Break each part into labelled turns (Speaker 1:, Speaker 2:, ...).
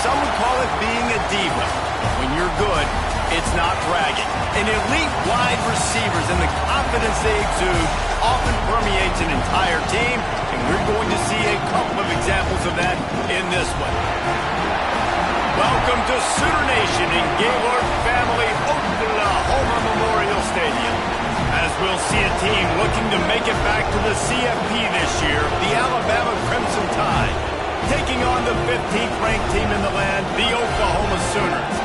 Speaker 1: some would call it being a diva. When you're good, it's not bragging. And elite wide receivers and the confidence they exude often permeates an entire team, and we're going to see a couple of examples of that in this one. Welcome to Sooner Nation in Gaylord Family Oklahoma Memorial Stadium. As we'll see a team looking to make it back to the CFP this year, the Alabama Crimson Tide, taking on the 15th ranked team in the land, the Oklahoma Sooners.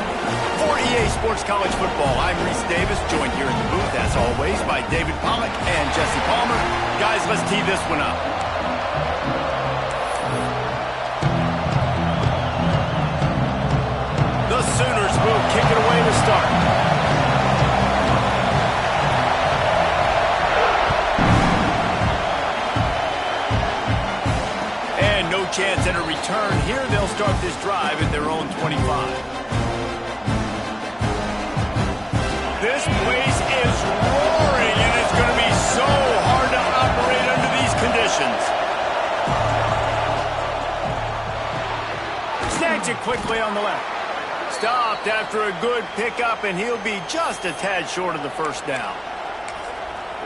Speaker 1: For EA Sports College Football, I'm Reese Davis, joined here in the booth, as always, by David Pollack and Jesse Palmer. Guys, let's tee this one up. The Sooners will kick it away to start. And no chance at a return here. They'll start this drive at their own 25. This place is roaring, and it's going to be so hard to operate under these conditions. Snags it quickly on the left. Stopped after a good pickup, and he'll be just a tad short of the first down.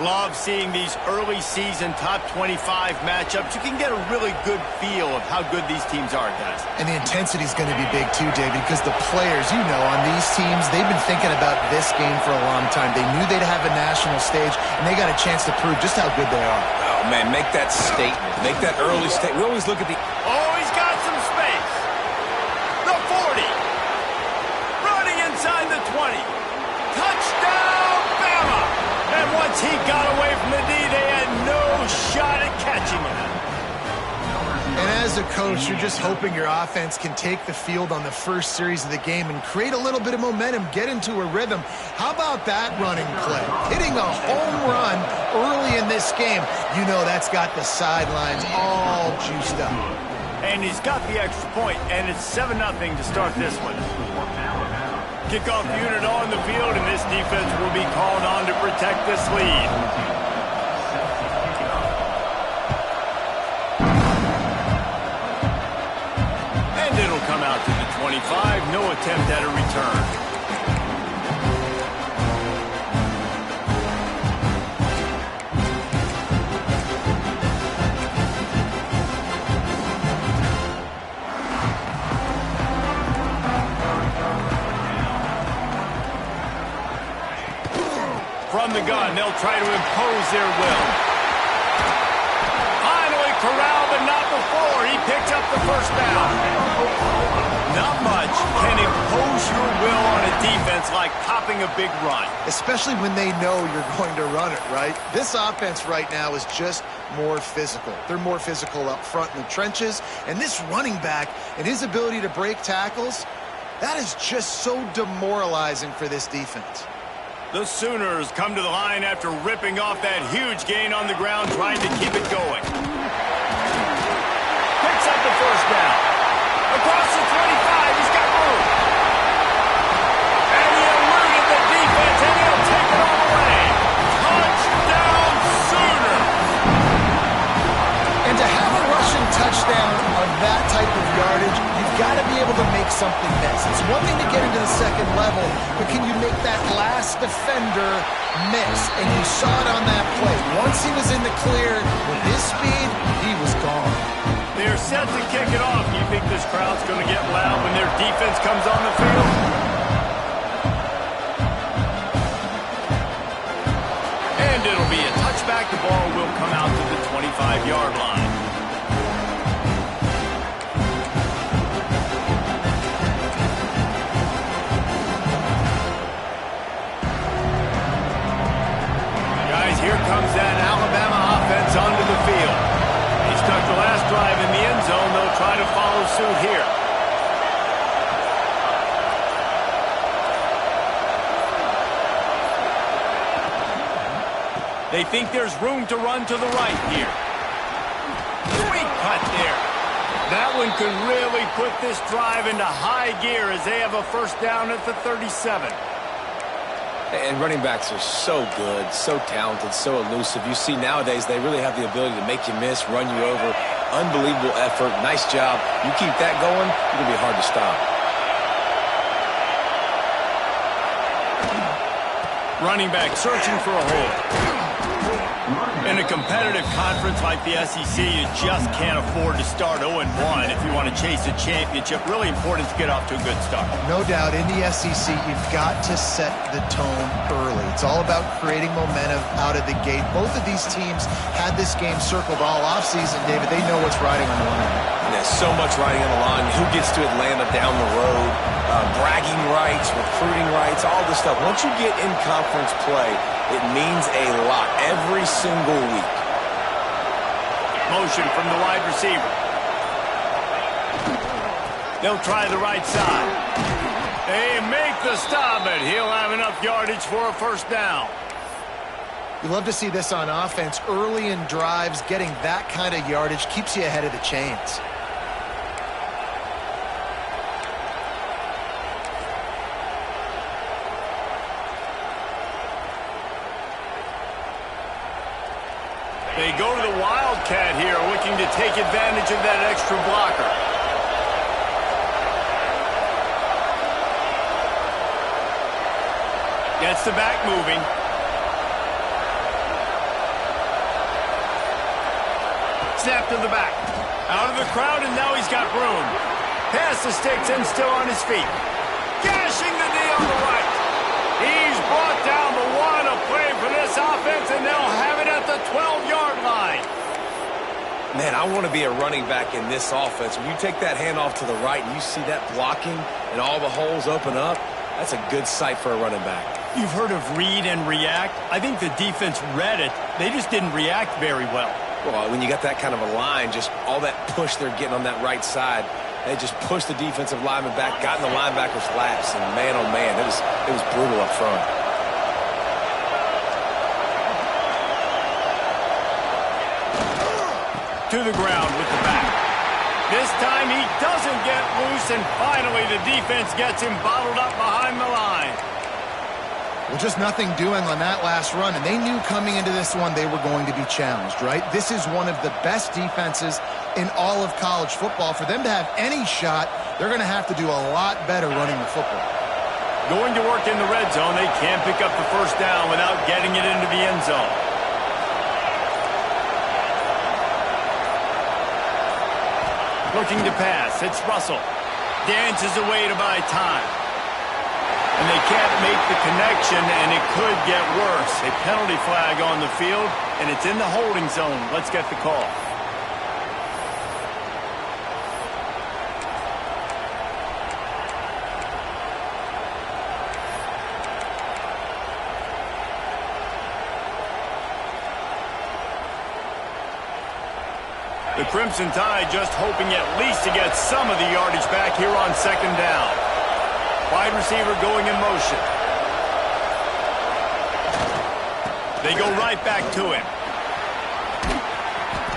Speaker 1: Love seeing these early season top 25 matchups. You can get a really good feel of how good these teams are, guys.
Speaker 2: And the intensity is going to be big too, David, because the players, you know, on these teams, they've been thinking about this game for a long time. They knew they'd have a national stage, and they got a chance to prove just how good they are.
Speaker 3: Oh, man, make that statement. Make that early statement. We always look at the...
Speaker 1: Oh, he's got some space. The 40. Running inside the 20. Touchdown, Bama! And once he got away from the D, they had no shot at catching him.
Speaker 2: And as a coach, you're just hoping your offense can take the field on the first series of the game and create a little bit of momentum, get into a rhythm. How about that running play? Hitting a home run early in this game. You know that's got the sidelines all juiced up.
Speaker 1: And he's got the extra point, and it's 7-0 to start this one. Kickoff unit on the field, and this defense will be called on to protect this lead. And it'll come out to the 25. No attempt at a return. From the gun, they'll try to impose their will. Finally corralled, but not before. He picks up the first down. Not much can impose your will on a defense like popping a big run.
Speaker 2: Especially when they know you're going to run it, right? This offense right now is just more physical. They're more physical up front in the trenches. And this running back and his ability to break tackles, that is just so demoralizing for this defense.
Speaker 1: The Sooners come to the line after ripping off that huge gain on the ground, trying to keep it going. Picks up the first down. Across the 25, he's got room. And he eluded the defense, and he'll take it all away. Touchdown, Sooners!
Speaker 2: And to have a rushing touchdown of that type of yardage, you've got to be able to make something miss. It's one thing to get into the second level, but can you make that last defender miss? And you saw it on that play. Once he was in the clear, with his speed, he was gone.
Speaker 1: They're set to kick it off. You think this crowd's going to get loud when their defense comes on the field? And it'll be a touchback. The ball will come out to the 25-yard line. Here comes that Alabama offense onto the field. He stuck the last drive in the end zone. They'll try to follow suit here. They think there's room to run to the right here. Sweet cut there. That one could really put this drive into high gear as they have a first down at the 37.
Speaker 3: And running backs are so good, so talented, so elusive. You see nowadays they really have the ability to make you miss, run you over. Unbelievable effort. Nice job. You keep that going, it'll be hard to stop.
Speaker 1: Running back searching for a hole. In a competitive conference like the SEC, you just can't afford to start 0-1 if you want to chase a championship. Really important to get off to a good start.
Speaker 2: No doubt, in the SEC, you've got to set the tone early. It's all about creating momentum out of the gate. Both of these teams had this game circled all offseason, David. They know what's riding on the line.
Speaker 3: There's so much riding on the line. Who gets to Atlanta down the road? Bragging rights, recruiting rights, all this stuff. Once you get in conference play, it means a lot every single week.
Speaker 1: Motion from the wide receiver. They'll try the right side. They make the stop, but he'll have enough yardage for a first down.
Speaker 2: You love to see this on offense. Early in drives, getting that kind of yardage keeps you ahead of the chains.
Speaker 1: They go to the Wildcat here, looking to take advantage of that extra blocker. Gets the back moving. Snap to the back. Out of the crowd, and now he's got room. Pass the sticks and still on his feet. Gashing the knee on the right. He's brought down the one, a play for this offense, and they'll have it at the 12-yard line.
Speaker 3: Man, I want to be a running back in this offense. When you take that handoff to the right and you see that blocking and all the holes open up, that's a good sight for a running back.
Speaker 1: You've heard of read and react. I think the defense read it. They just didn't react very well.
Speaker 3: Well, when you got that kind of a line, just all that push they're getting on that right side, they just pushed the defensive lineman back, got in the linebacker's laps, and man, oh man, it was brutal up front.
Speaker 1: To the ground with the back. This time he doesn't get loose, and finally the defense gets him bottled up behind the line.
Speaker 2: Well, just nothing doing on that last run, and they knew coming into this one they were going to be challenged, right? This is one of the best defenses in all of college football. For them to have any shot, they're going to have to do a lot better running the football.
Speaker 1: Going to work in the red zone, they can't pick up the first down without getting it into the end zone. Looking to pass, it's Russell. Dances away to buy time. And they can't make the connection, and it could get worse. A penalty flag on the field, and it's in the holding zone. Let's get the call. The Crimson Tide just hoping at least to get some of the yardage back here on second down. Wide receiver going in motion. They go right back to him.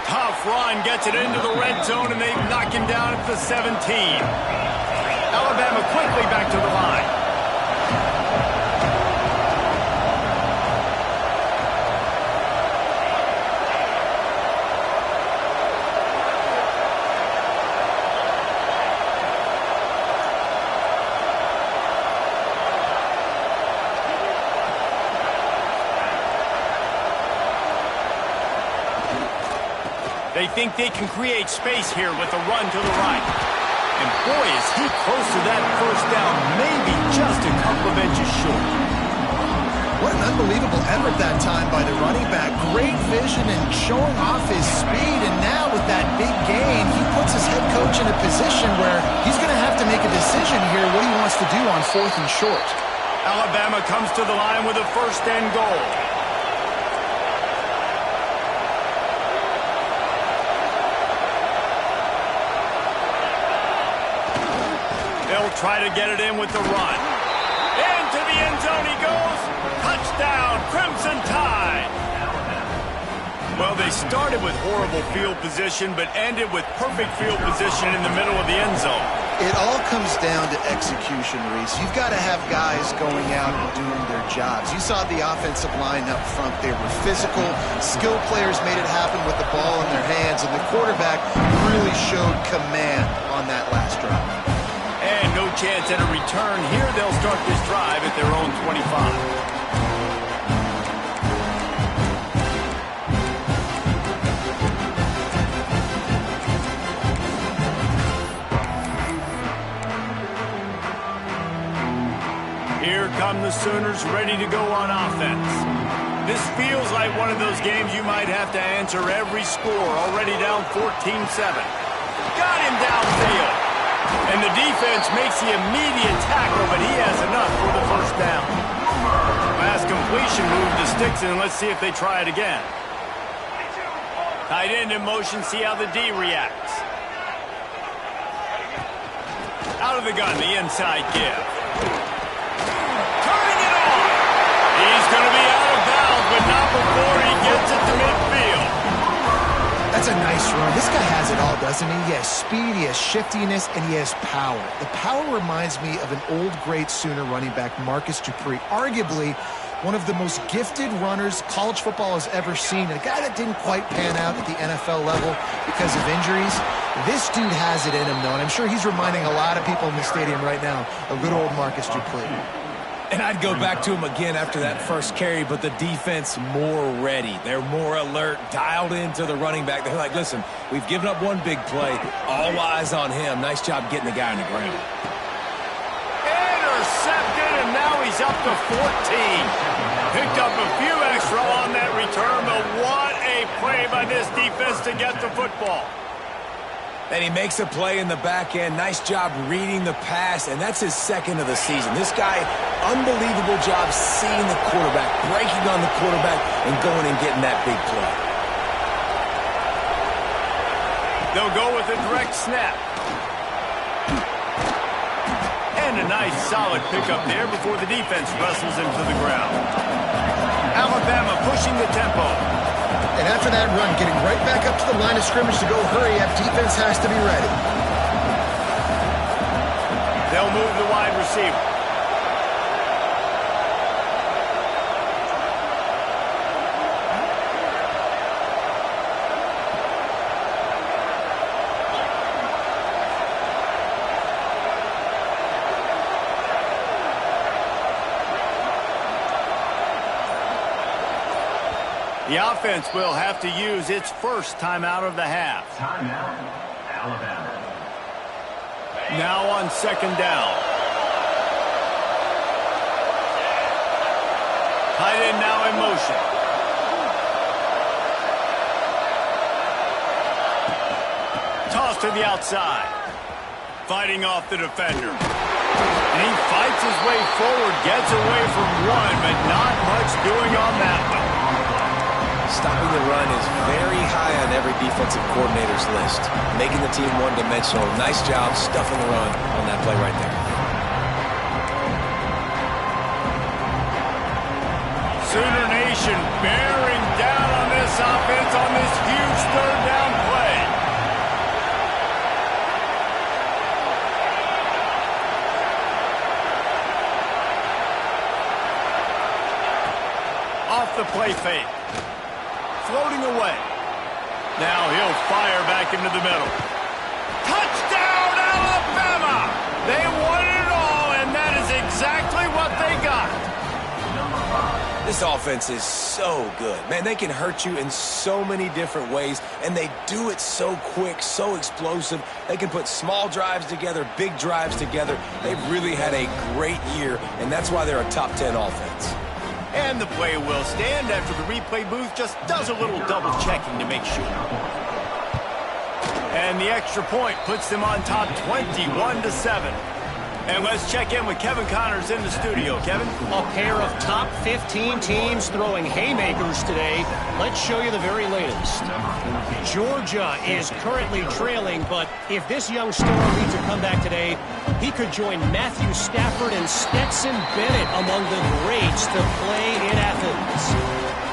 Speaker 1: Tough run, gets it into the red zone, and they knock him down at the 17. Alabama quickly back to the line. They think they can create space here with a run to the right. And boy, is he close to that first down, maybe just a couple of inches short.
Speaker 2: What an unbelievable effort that time by the running back. Great vision and showing off his speed. And now with that big gain, he puts his head coach in a position where he's going to have to make a decision here what he wants to do on 4th and short.
Speaker 1: Alabama comes to the line with a first and goal. They'll try to get it in with the run. Into the end zone he goes. Touchdown, Crimson Tide. Well, they started with horrible field position, but ended with perfect field position in the middle of the end zone.
Speaker 2: It all comes down to execution, Reese. You've got to have guys going out and doing their jobs. You saw the offensive line up front. They were physical. Skill players made it happen with the ball in their hands, and the quarterback really showed command on that last drive.
Speaker 1: And no chance at a return here. They'll start this drive at their own 25. Here come the Sooners ready to go on offense. This feels like one of those games you might have to answer every score. Already down 14-7. Got him downfield. And the defense makes the immediate tackle, but he has enough for the first down. Pass completion move to Sticks, and let's see if they try it again. Tight end in motion, see how the D reacts. Out of the gun, the inside give. He's going to be out of bounds, but not before he gets it to midfield.
Speaker 2: That's a nice run. This guy has it all, doesn't he? He has speed, he has shiftiness, and he has power. The power reminds me of an old great Sooner running back, Marcus Dupree. Arguably one of the most gifted runners college football has ever seen. A guy that didn't quite pan out at the NFL level because of injuries. This dude has it in him, though, and I'm sure he's reminding a lot of people in the stadium right now of good old Marcus Dupree.
Speaker 3: And I'd go back to him again after that first carry, but the defense more ready. They're more alert, dialed into the running back. They're like, listen, we've given up one big play. All eyes on him. Nice job getting the guy on the ground.
Speaker 1: Intercepted, and now he's up to 14. Picked up a few extra on that return, but what a play by this defense to get the football.
Speaker 3: And he makes a play in the back end. Nice job reading the pass, and that's his second of the season. This guy, unbelievable job seeing the quarterback, breaking on the quarterback, and going and getting that big play.
Speaker 1: They'll go with a direct snap. And a nice solid pickup there before the defense wrestles him to the ground. Alabama pushing the tempo.
Speaker 2: And after that run, getting right back up to the line of scrimmage to go hurry up, defense has to be ready.
Speaker 1: They'll move the wide receiver. The offense will have to use its first timeout of the half.
Speaker 4: Timeout, Alabama.
Speaker 1: Now on second down. Tight end now in motion. Toss to the outside. Fighting off the defender. And he fights his way forward, gets away from one, but not much doing on that one.
Speaker 3: Stopping the run is very high on every defensive coordinator's list. Making the team one-dimensional. Nice job stuffing the run on that play right there.
Speaker 1: Sooner Nation bearing down on this offense on this huge third down play. Off the play fake. Floating away. Now he'll fire back into the middle. Touchdown, Alabama! They won it all, and that is exactly what they got.
Speaker 3: This offense is so good. Man, they can hurt you in so many different ways, and they do it so quick, so explosive. They can put small drives together, big drives together. They've really had a great year, and that's why they're a top 10 offense.
Speaker 1: And the play will stand after the replay booth just does a little double checking to make sure. And the extra point puts them on top 21-7. And let's check in with Kevin Connors in the studio. Kevin?
Speaker 5: A pair of top 15 teams throwing haymakers today. Let's show you the very latest. Georgia is currently trailing, but if this young star leads a comeback today, he could join Matthew Stafford and Stetson Bennett among the greats to play in Athens.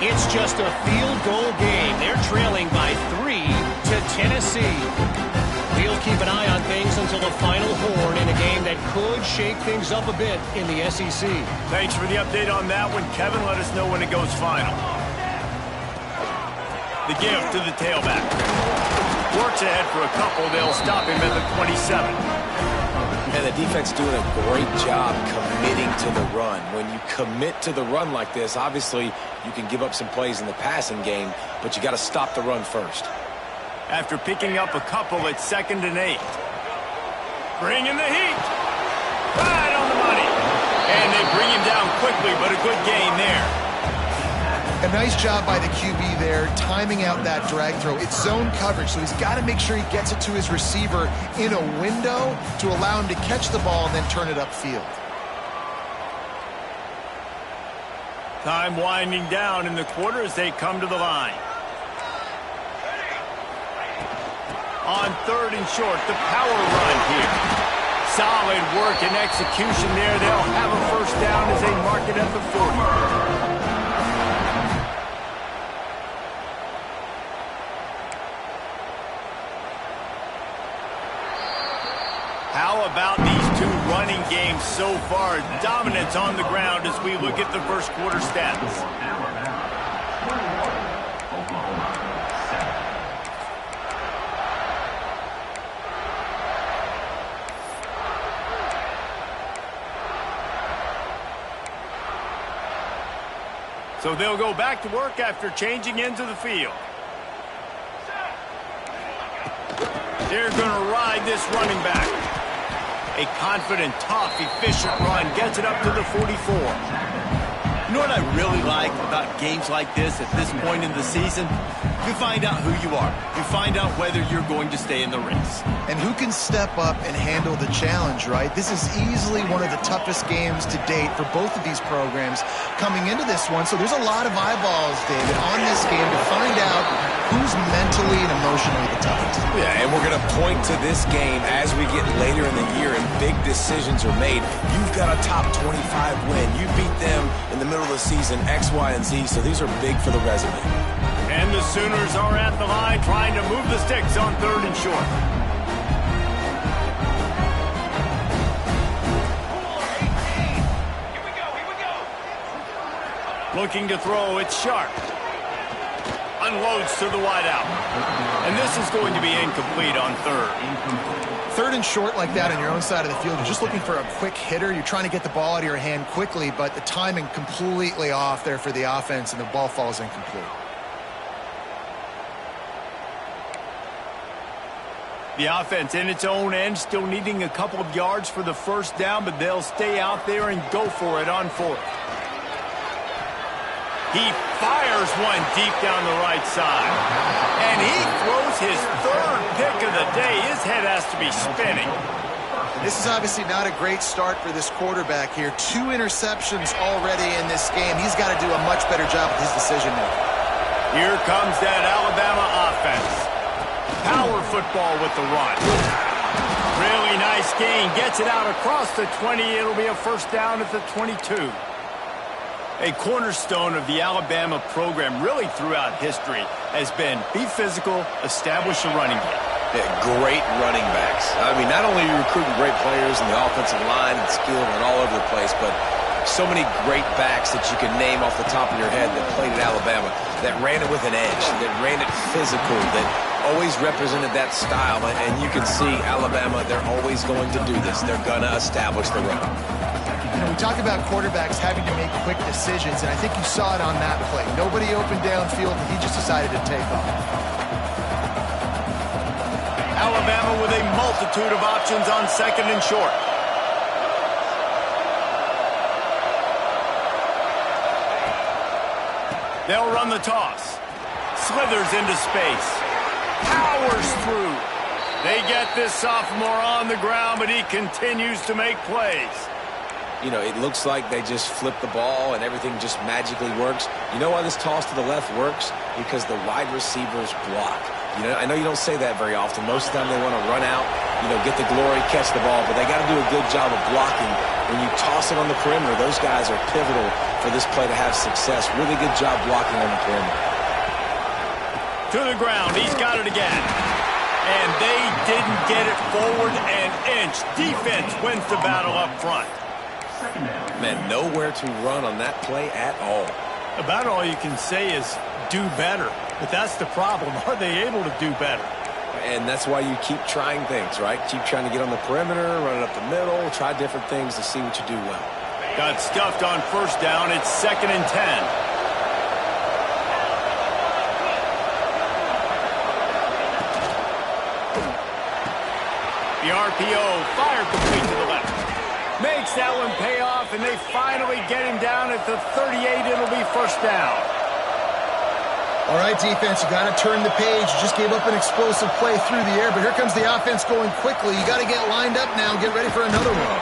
Speaker 5: It's just a field goal game. They're trailing by 3 to Tennessee. We'll keep an eye on things until the final horn in a game that could shake things up a bit in the SEC.
Speaker 1: Thanks for the update on that one, Kevin. Let us know when it goes final. The give to the tailback. Works ahead for a couple. They'll stop him at the 27.
Speaker 3: And the defense doing a great job committing to the run. When you commit to the run like this, obviously you can give up some plays in the passing game, but you got to stop the run first.
Speaker 1: After picking up a couple at 2nd and 8. Bringing the heat. Right on the money. And they bring him down quickly, but a good gain there.
Speaker 2: A nice job by the QB there, timing out that drag throw. It's zone coverage, so he's got to make sure he gets it to his receiver in a window to allow him to catch the ball and then turn it upfield.
Speaker 1: Time winding down in the quarter as they come to the line. On 3rd and short, the power run here. Solid work and execution there. They'll have a first down as they mark it at the 40. How about these two running games so far? Dominance on the ground as we look at the first quarter stats. So they'll go back to work after changing into the field. They're going to ride this running back. A confident, tough, efficient run gets it up to the 44.
Speaker 6: You know what I really like about games like this at this point in the season? You find out who you are. You find out whether you're going to stay in the race.
Speaker 2: And who can step up and handle the challenge, right? This is easily one of the toughest games to date for both of these programs coming into this one. So there's a lot of eyeballs, David, on this game to find out who's mentally and emotionally the toughest.
Speaker 3: Yeah, and we're going to point to this game as we get later in the year and big decisions are made. You've got a top 25 win. You beat them in the middle of the season, X, Y, and Z, so these are big for the resume.
Speaker 1: And the Sooners are at the line trying to move the sticks on 3rd and short. Looking to throw, it's Sharp. Unloads to the wideout. And this is going to be incomplete on 3rd.
Speaker 2: 3rd and short like that on your own side of the field, you're just looking for a quick hitter. You're trying to get the ball out of your hand quickly, but the timing completely off there for the offense, and the ball falls incomplete.
Speaker 1: The offense in its own end still needing a couple of yards for the first down, but they'll stay out there and go for it on 4th. He fires one deep down the right side. And he throws his 3rd pick of the day. His head has to be spinning.
Speaker 2: This is obviously not a great start for this quarterback here. 2 interceptions already in this game. He's got to do a much better job with his decision-making.
Speaker 1: Here comes that Alabama offense. Power football with the run. Really nice gain. Gets it out across the 20. It'll be a first down at the 22. A cornerstone of the Alabama program really throughout history has been be physical, establish a running game.
Speaker 3: Yeah, great running backs. I mean, not only are you recruiting great players in the offensive line and skill and all over the place, but so many great backs that you can name off the top of your head that played at Alabama, that ran it with an edge, that ran it physical, that always represented that style. And you can see Alabama, they're always going to do this. They're going to establish the run.
Speaker 2: You know, we talk about quarterbacks having to make quick decisions, and I think you saw it on that play. Nobody opened downfield, and he just decided to take off.
Speaker 1: Alabama with a multitude of options on 2nd and short. They'll run the toss. Slithers into space. Powers through. They get this sophomore on the ground, but he continues to make plays.
Speaker 3: You know, it looks like they just flip the ball and everything just magically works. You know why this toss to the left works? Because the wide receivers block. You know, I know you don't say that very often. Most of the time they want to run out, you know, get the glory, catch the ball, but they got to do a good job of blocking. When you toss it on the perimeter, those guys are pivotal for this play to have success. Really good job blocking on the perimeter.
Speaker 1: To the ground. He's got it again. And they didn't get it forward an inch. Defense wins the battle up front.
Speaker 3: Man, nowhere to run on that play at all.
Speaker 1: About all you can say is do better. But that's the problem. Are they able to do better?
Speaker 3: And that's why you keep trying things, right? Keep trying to get on the perimeter, run it up the middle, try different things to see what you do well.
Speaker 1: Got stuffed on first down. It's 2nd and 10. The RPO fired complete to the left. Makes that one pay off, and they finally get him down at the 38. It'll be first down.
Speaker 2: All right, defense, you got to turn the page. You just gave up an explosive play through the air, but here comes the offense going quickly. You got to get lined up now and get ready for another one.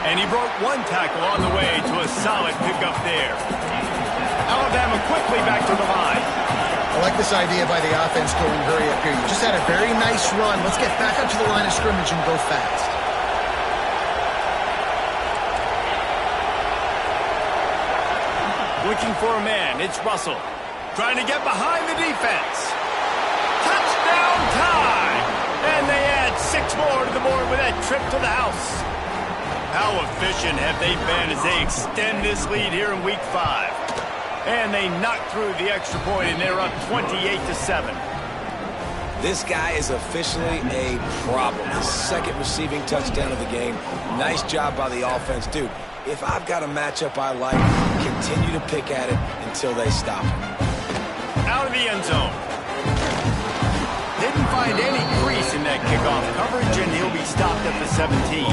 Speaker 1: And he broke one tackle on the way to a solid pickup there. Alabama quickly back to the line.
Speaker 2: I like this idea by the offense going hurry up here. You just had a very nice run. Let's get back up to the line of scrimmage and go fast.
Speaker 1: Looking for a man. It's Russell. Trying to get behind the defense. Touchdown time! And they add 6 more to the board with that trip to the house. How efficient have they been as they extend this lead here in Week 5? And they knock through the extra point, and they're up 28-7.
Speaker 3: This guy is officially a problem. His 2nd receiving touchdown of the game. Nice job by the offense. Dude, if I've got a matchup I like, continue to pick at it until they stop him.
Speaker 1: Out of the end zone. Didn't find any crease in that kickoff coverage, and he'll be stopped at the 17.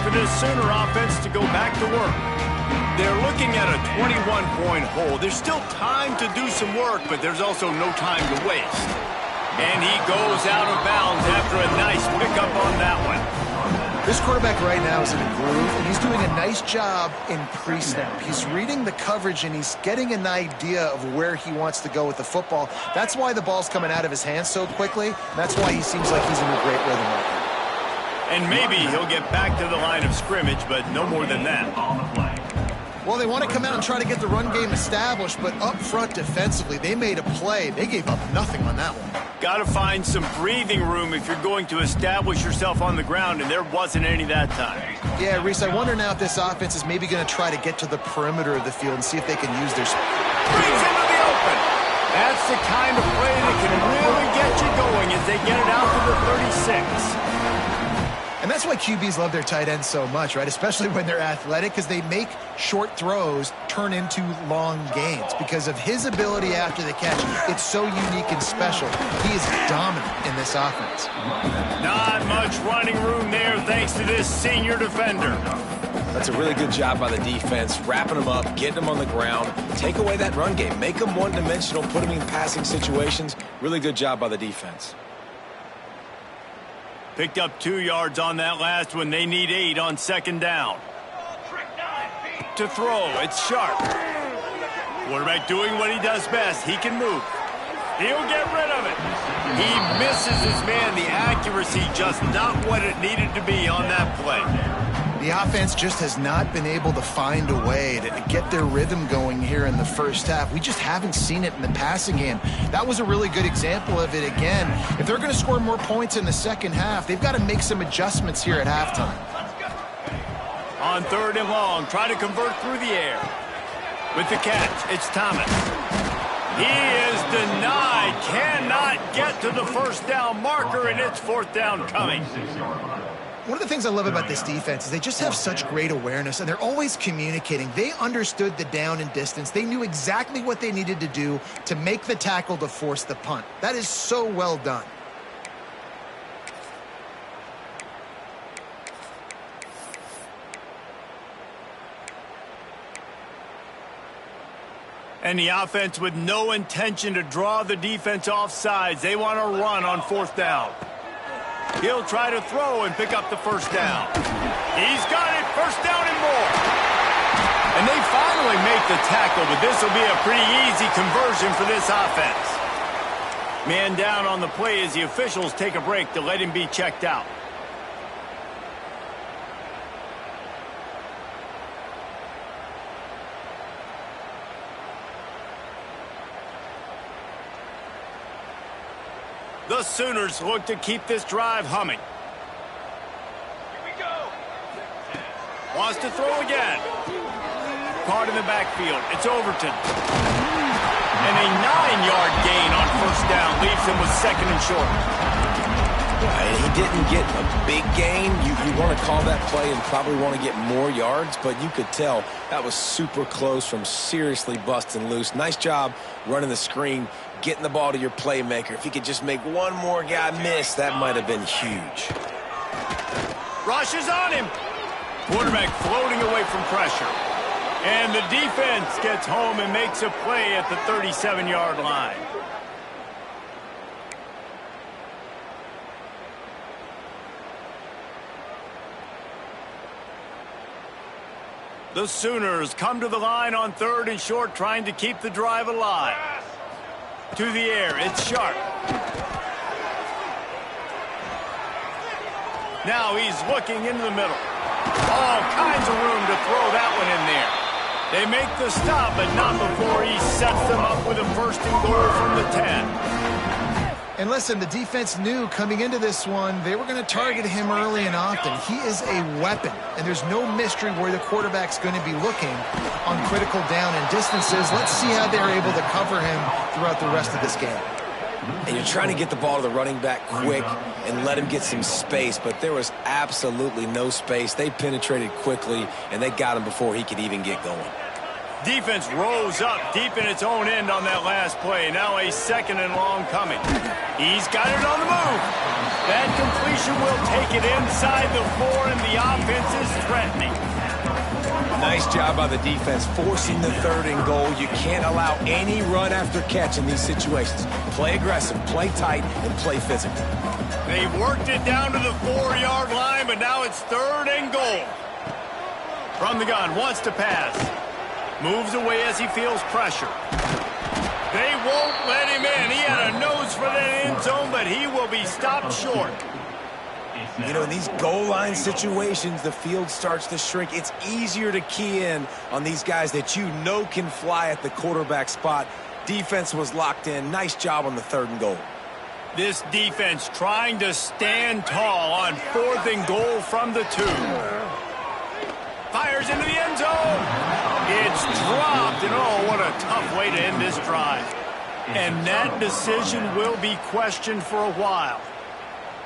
Speaker 1: For this Sooner offense to go back to work. They're looking at a 21-point hole. There's still time to do some work, but there's also no time to waste. And he goes out of bounds after a nice pickup on that one.
Speaker 2: This quarterback right now is in a groove, and he's doing a nice job in pre-snap. He's reading the coverage, and he's getting an idea of where he wants to go with the football. That's why the ball's coming out of his hands so quickly. That's why he seems like he's in a great rhythm right now.
Speaker 1: And maybe he'll get back to the line of scrimmage, but no more than that.
Speaker 2: Well, they want to come out and try to get the run game established, but up front defensively, they made a play. They gave up nothing on that one.
Speaker 1: Got to find some breathing room if you're going to establish yourself on the ground, and there wasn't any that time.
Speaker 2: Yeah, Reese, I wonder now if this offense is maybe going to try to get to the perimeter of the field and see if they can use their...
Speaker 1: Brings into the open. That's the kind of play that can really get you going as they get it out to the 36.
Speaker 2: And that's why QBs love their tight ends so much, right? Especially when they're athletic, because they make short throws turn into long gains. Because of his ability after the catch, it's so unique and special. He is dominant in this offense.
Speaker 1: Not much running room there thanks to this senior defender.
Speaker 3: That's a really good job by the defense, wrapping them up, getting them on the ground, take away that run game, make them one-dimensional, put them in passing situations. Really good job by the defense.
Speaker 1: Picked up 2 yards on that last one. They need 8 on 2nd down. To throw, it's Sharp. Quarterback doing what he does best. He can move. He'll get rid of it. He misses his man. The accuracy just not what it needed to be on that play.
Speaker 2: The offense just has not been able to find a way to get their rhythm going here in the first half. We just haven't seen it in the passing game. That was a really good example of it again. If they're going to score more points in the second half, they've got to make some adjustments here at halftime.
Speaker 1: On 3rd and long, try to convert through the air. With the catch, it's Thomas. He is denied, cannot get to the first down marker, and it's 4th down coming.
Speaker 2: One of the things I love about this defense is they just have such great awareness, and they're always communicating. They understood the down and distance. They knew exactly what they needed to do to make the tackle to force the punt. That is so well done.
Speaker 1: And the offense with no intention to draw the defense off sides. They want to run on 4th down. He'll try to throw and pick up the first down. He's got it, first down and more. And they finally make the tackle, but this will be a pretty easy conversion for this offense. Man down on the play as the officials take a break to let him be checked out. Sooners look to keep this drive humming. Wants to throw again. Caught in the backfield. It's Overton. And a 9-yard gain on first down leaves him with 2nd and short.
Speaker 3: He didn't get a big gain. You want to call that play and probably want to get more yards, but you could tell that was super close from seriously busting loose. Nice job running the screen, getting the ball to your playmaker. If he could just make one more guy miss, that might have been huge.
Speaker 1: Rush is on him. Quarterback floating away from pressure. And the defense gets home and makes a play at the 37-yard line. The Sooners come to the line on 3rd and short, trying to keep the drive alive. To the air, it's Sharp. Now he's looking into the middle. All kinds of room to throw that one in there. They make the stop, but not before he sets them up with a 1st and goal from the 10.
Speaker 2: And listen, the defense knew coming into this one, they were going to target him early and often. He is a weapon, and there's no mystery where the quarterback's going to be looking on critical down and distances. Let's see how they're able to cover him throughout the rest of this game.
Speaker 3: And you're trying to get the ball to the running back quick and let him get some space, but there was absolutely no space. They penetrated quickly, and they got him before he could even get going.
Speaker 1: Defense rose up deep in its own end on that last play. Now a 2nd and long coming. He's got it on the move. That completion will take it inside the 4, and the offense is threatening.
Speaker 3: Nice job by the defense forcing the 3rd and goal. You can't allow any run after catch in these situations. Play aggressive, play tight, and play physical.
Speaker 1: They've worked it down to the 4-yard line, but now it's 3rd and goal. From the gun, wants to pass. Moves away as he feels pressure. They won't let him in. He had a nose for that end zone, but he will be stopped short.
Speaker 3: You know, in these goal line situations, the field starts to shrink. It's easier to key in on these guys that you know can fly at the quarterback spot. Defense was locked in. Nice job on the 3rd and goal.
Speaker 1: This defense trying to stand tall on 4th and goal from the 2. Fires into the end zone. It's dropped, and oh, what a tough way to end this drive. And that decision will be questioned for a while.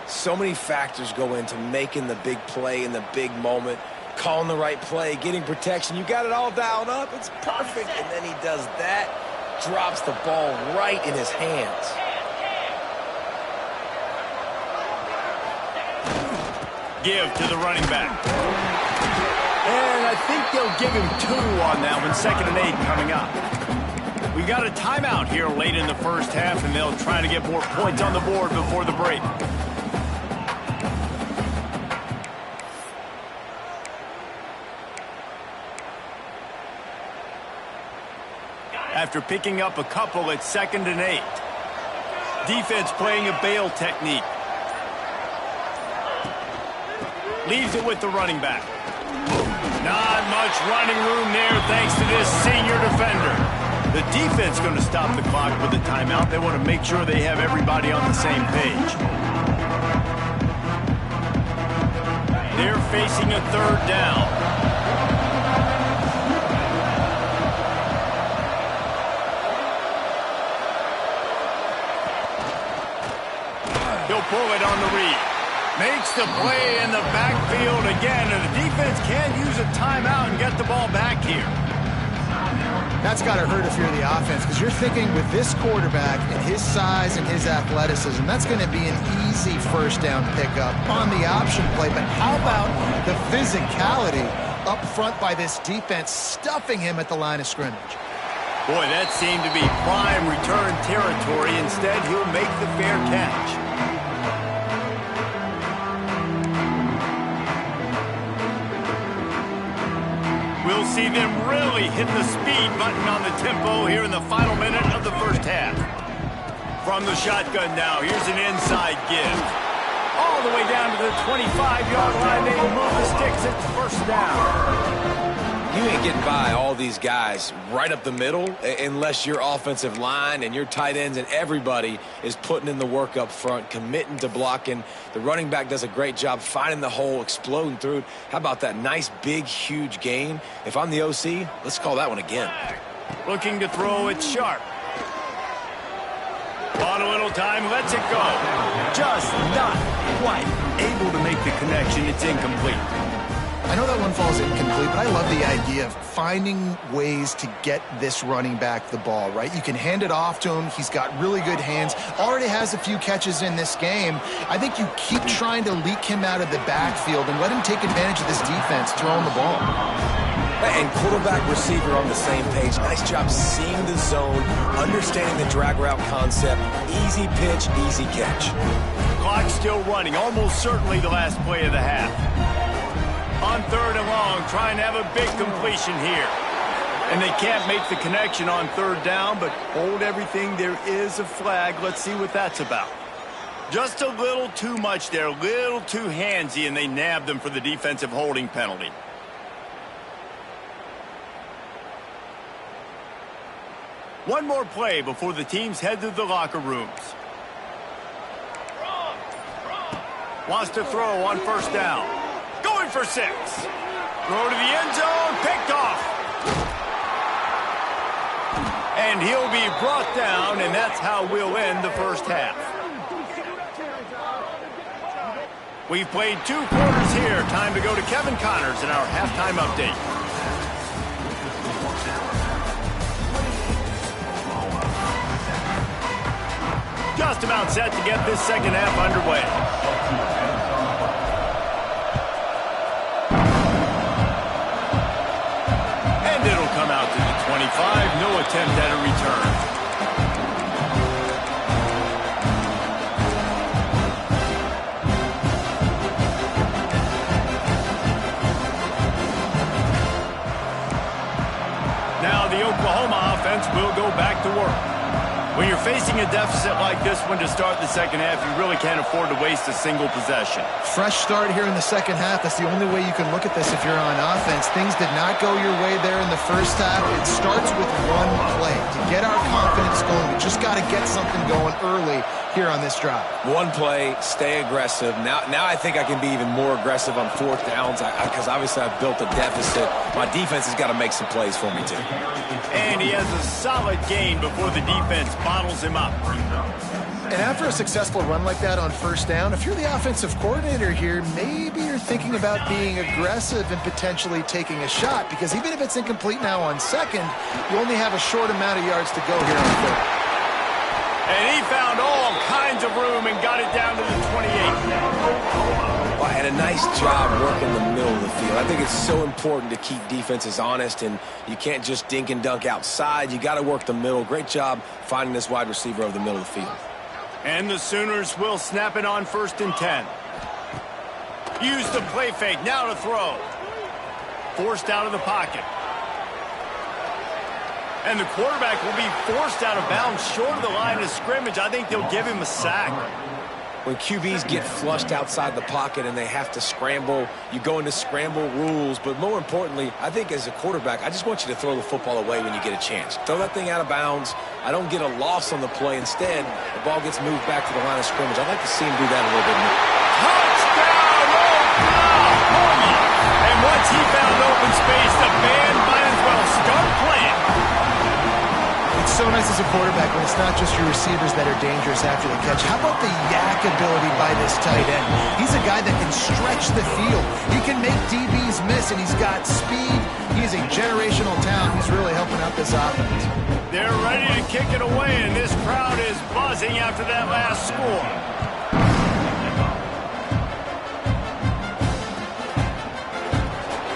Speaker 3: So many factors go into making the big play in the big moment, calling the right play, getting protection. You got it all dialed up. It's perfect. And then he does that, drops the ball right in his hands.
Speaker 1: Give to the running back. And I think they'll give him 2 on that one. 2nd and 8 coming up. We got a timeout here late in the first half, and they'll try to get more points on the board before the break. After picking up a couple at 2nd and 8. Defense playing a bail technique. Leaves it with the running back. Not much running room there thanks to this senior defender. The defense going to stop the clock with a timeout. They want to make sure they have everybody on the same page. They're facing a 3rd down. He'll pull it on the read. Makes the play in the backfield again, and the defense can use a timeout and get the ball back here.
Speaker 2: That's got to hurt if you're the offense, because you're thinking with this quarterback and his size and his athleticism, that's going to be an easy 1st down pickup on the option play. But how about the physicality up front by this defense, stuffing him at the line of scrimmage?
Speaker 1: Boy, that seemed to be prime return territory. Instead, he'll make the fair catch. We'll see them really hit the speed button on the tempo here in the final minute of the first half. From the shotgun now, here's an inside give. All the way down to the 25-yard line. They move the sticks at 1st down.
Speaker 3: You ain't getting by all these guys right up the middle unless your offensive line and your tight ends and everybody is putting in the work up front, committing to blocking. The running back does a great job finding the hole, exploding through it. How about that nice, big, huge gain? If I'm the OC, let's call that one again.
Speaker 1: Looking to throw it sharp. On a little time, lets it go. Just not quite able to make the connection. It's incomplete.
Speaker 2: I know that one falls incomplete, but I love the idea of finding ways to get this running back the ball, right? You can hand it off to him. He's got really good hands. Already has a few catches in this game. I think you keep trying to leak him out of the backfield and let him take advantage of this defense throwing the ball.
Speaker 3: And quarterback receiver on the same page. Nice job seeing the zone, understanding the drag route concept. Easy pitch, easy catch.
Speaker 1: Clock still running, almost certainly the last play of the half. On 3rd and long, trying to have a big completion here. And they can't make the connection on 3rd down, but hold everything. There is a flag. Let's see what that's about. Just a little too much there, a little too handsy, and they nabbed them for the defensive holding penalty. One more play before the teams head to the locker rooms. Wants to throw on 1st down. Going for 6. Throw to the end zone. Picked off. And he'll be brought down, and that's how we'll end the first half. We've played 2 quarters here. Time to go to Kevin Connors in our halftime update. Just about set to get this second half underway. And it'll come out to the 25. No attempt at a return. Now the Oklahoma offense will go back to work. When you're facing a deficit like this one to start the second half, you really can't afford to waste a single possession.
Speaker 2: Fresh start here in the second half. That's the only way you can look at this if you're on offense. Things did not go your way there in the first half. It starts with one play. To get our confidence going, we just got to get something going early here on this drive.
Speaker 3: One play, stay aggressive. Now I think I can be even more aggressive on 4th downs because obviously I've built a deficit. My defense has got to make some plays for me too.
Speaker 1: And he has a solid gain before the defense bottles him up.
Speaker 2: And after a successful run like that on 1st down, if you're the offensive coordinator here, maybe you're thinking about being aggressive and potentially taking a shot, because even if it's incomplete now on 2nd, you only have a short amount of yards to go here on 3rd.
Speaker 1: And he found all kinds of room and got it down to the 28.
Speaker 3: Well, and a nice job working the middle of the field. I think it's so important to keep defenses honest, and you can't just dink and dunk outside. You got to work the middle. Great job finding this wide receiver over the middle of the field.
Speaker 1: And the Sooners will snap it on 1st and 10. Use the play fake. Now to throw. Forced out of the pocket. And the quarterback will be forced out of bounds short of the line of scrimmage. I think they'll give him a sack.
Speaker 3: When QBs get flushed outside the pocket and they have to scramble, you go into scramble rules. But more importantly, I think as a quarterback, I just want you to throw the football away when you get a chance. Throw that thing out of bounds. I don't get a loss on the play. Instead, the ball gets moved back to the line of scrimmage. I'd like to see him do that a little bit more.
Speaker 1: Touchdown, Oklahoma! And once he found open space, the band might as well start playing.
Speaker 2: It's so nice as a quarterback when it's not just your receivers that are dangerous after the catch. How about the yak ability by this tight end? He's a guy that can stretch the field. He can make DBs miss, and he's got speed. He's a generational talent. He's really helping out this offense.
Speaker 1: They're ready to kick it away, and this crowd is buzzing after that last score.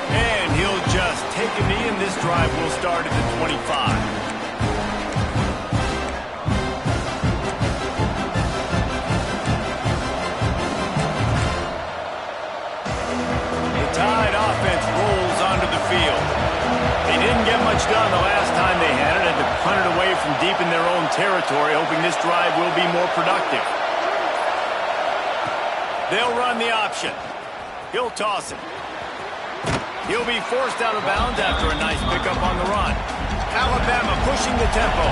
Speaker 1: And he'll just take a knee, and this drive will start at the 25. Tide offense rolls onto the field. They didn't get much done the last time they had it, and to punt it away from deep in their own territory, hoping this drive will be more productive. They'll run the option. He'll toss it. He'll be forced out of bounds after a nice pickup on the run. Alabama pushing the tempo.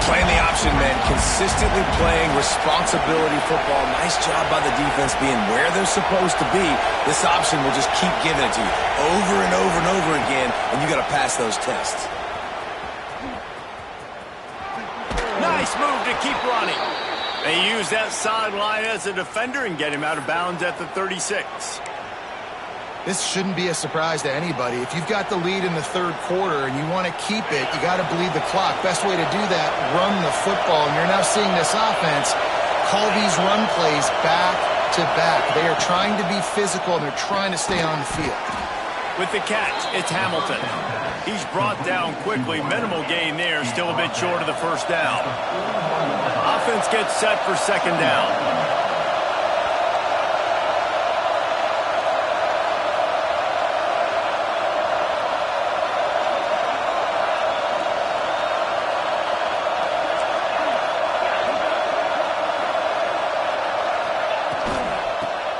Speaker 3: Playing the option, man. Consistently playing responsibility football. Nice job by the defense being where they're supposed to be. This option will just keep giving it to you over and over and over again, and you got to pass those tests.
Speaker 1: Nice move to keep running. They use that sideline as a defender and get him out of bounds at the 36.
Speaker 2: This shouldn't be a surprise to anybody. If you've got the lead in the third quarter and you want to keep it, you got to bleed the clock. Best way to do that, run the football. And you're now seeing this offense call these run plays back to back. They are trying to be physical, and they're trying to stay on the field.
Speaker 1: With the catch, it's Hamilton. He's brought down quickly. Minimal gain there, still a bit short of the first down. Offense gets set for second down.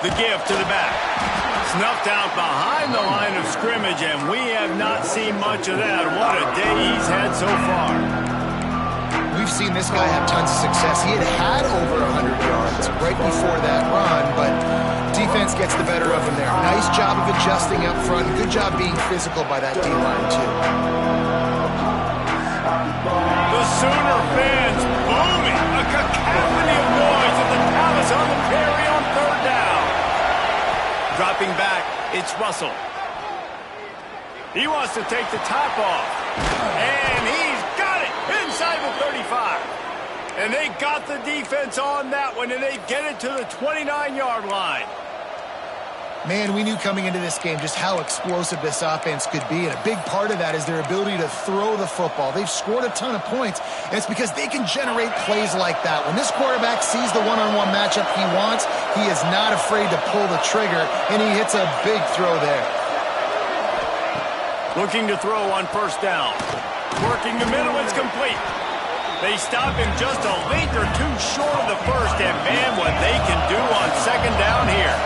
Speaker 1: The give to the back. Snuffed out behind the line of scrimmage, and we have not seen much of that. What a day he's had so far.
Speaker 2: We've seen this guy have tons of success. He had over 100 yards right before that run, but defense gets the better of him there. Nice job of adjusting up front. Good job being physical by that D-line, too.
Speaker 1: The Sooner fans booming. A cacophony of noise at the Palace on the Prairie on third down. Dropping back, it's Russell. He wants to take the top off. And he's got it inside the 35. And they got the defense on that one, and they get it to the 29-yard line.
Speaker 2: Man, we knew coming into this game just how explosive this offense could be, and a big part of that is their ability to throw the football. They've scored a ton of points, and it's because they can generate plays like that. When this quarterback sees the one-on-one matchup he wants, he is not afraid to pull the trigger, and he hits a big throw there.
Speaker 1: Looking to throw on first down. Working the middle, it's complete. They stop him just a length or two short of the first, and man, what they can do on second down here.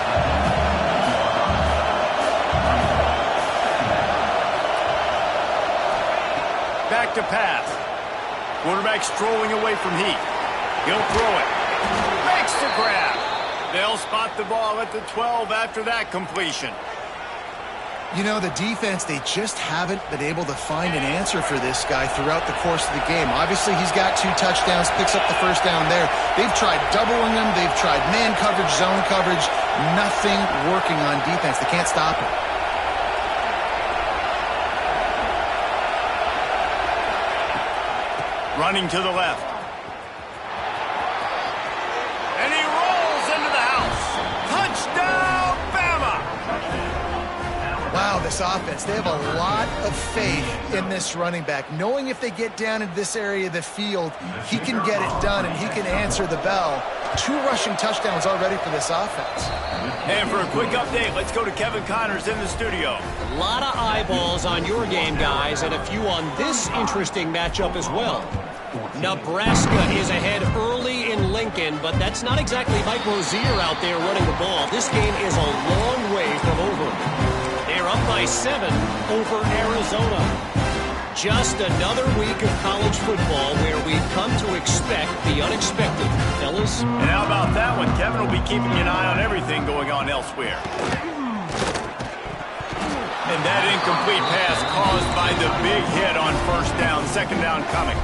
Speaker 1: Back to pass. Quarterback strolling away from Heath. He'll throw it. Makes the grab. They'll spot the ball at the 12 after that completion.
Speaker 2: You know, the defense, they just haven't been able to find an answer for this guy throughout the course of the game. Obviously, he's got 2 touchdowns, picks up the first down there. They've tried doubling him. They've tried man coverage, zone coverage. Nothing working on defense. They can't stop him.
Speaker 1: Running to the left. And he rolls into the house. Touchdown, Bama!
Speaker 2: Wow, this offense, they have a lot of faith in this running back. Knowing if they get down into this area of the field, he can get it done and he can answer the bell. 2 rushing touchdowns already for this offense.
Speaker 1: And for a quick update, let's go to Kevin Connors in the studio.
Speaker 5: A lot of eyeballs on your game, guys, and a few on this interesting matchup as well. Nebraska is ahead early in Lincoln, but that's not exactly Mike Rozier out there running the ball. This game is a long way from over. They're up by 7 over Arizona. Just another week of college football where we've come to expect the unexpected, fellas.
Speaker 1: And how about that one? Kevin will be keeping an eye on everything going on elsewhere. And that incomplete pass caused by the big hit on first down. Second down coming.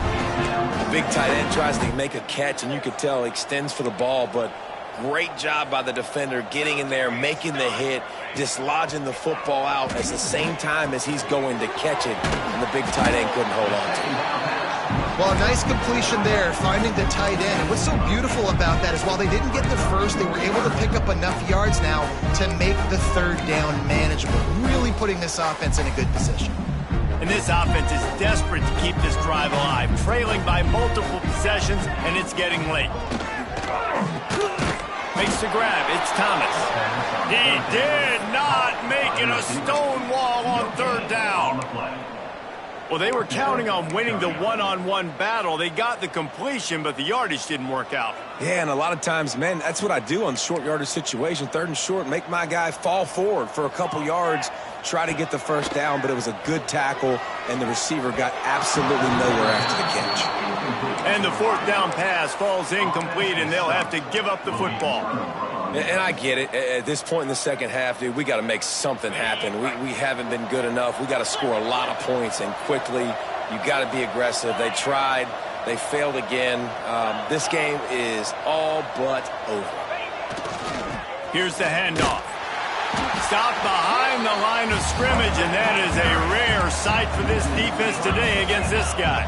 Speaker 3: The big tight end tries to make a catch, and you could tell extends for the ball, but great job by the defender getting in there, making the hit, dislodging the football out at the same time as he's going to catch it, and the big tight end couldn't hold on to it.
Speaker 2: Well, nice completion there, finding the tight end. And what's so beautiful about that is while they didn't get the first, they were able to pick up enough yards now to make the third down manageable, really putting this offense in a good position.
Speaker 1: And this offense is desperate to keep this drive alive, trailing by multiple possessions, and it's getting late. Makes the grab. It's Thomas. He did not make it a stone wall on third down. Well, they were counting on winning the one-on-one battle. They got the completion, but the yardage didn't work out.
Speaker 3: Yeah, and a lot of times, man, that's what I do on short yardage situation. 3rd and short, make my guy fall forward for a couple yards, try to get the first down, but it was a good tackle, and the receiver got absolutely nowhere after the catch.
Speaker 1: And the 4th down pass falls incomplete, and they'll have to give up the football.
Speaker 3: And I get it. At this point in the second half, dude, we got to make something happen. We haven't been good enough. We got to score a lot of points, and quickly. You got to be aggressive. They tried. They failed again. This game is all but over.
Speaker 1: Here's the handoff. Stopped behind the line of scrimmage, and that is a rare sight for this defense today against this guy.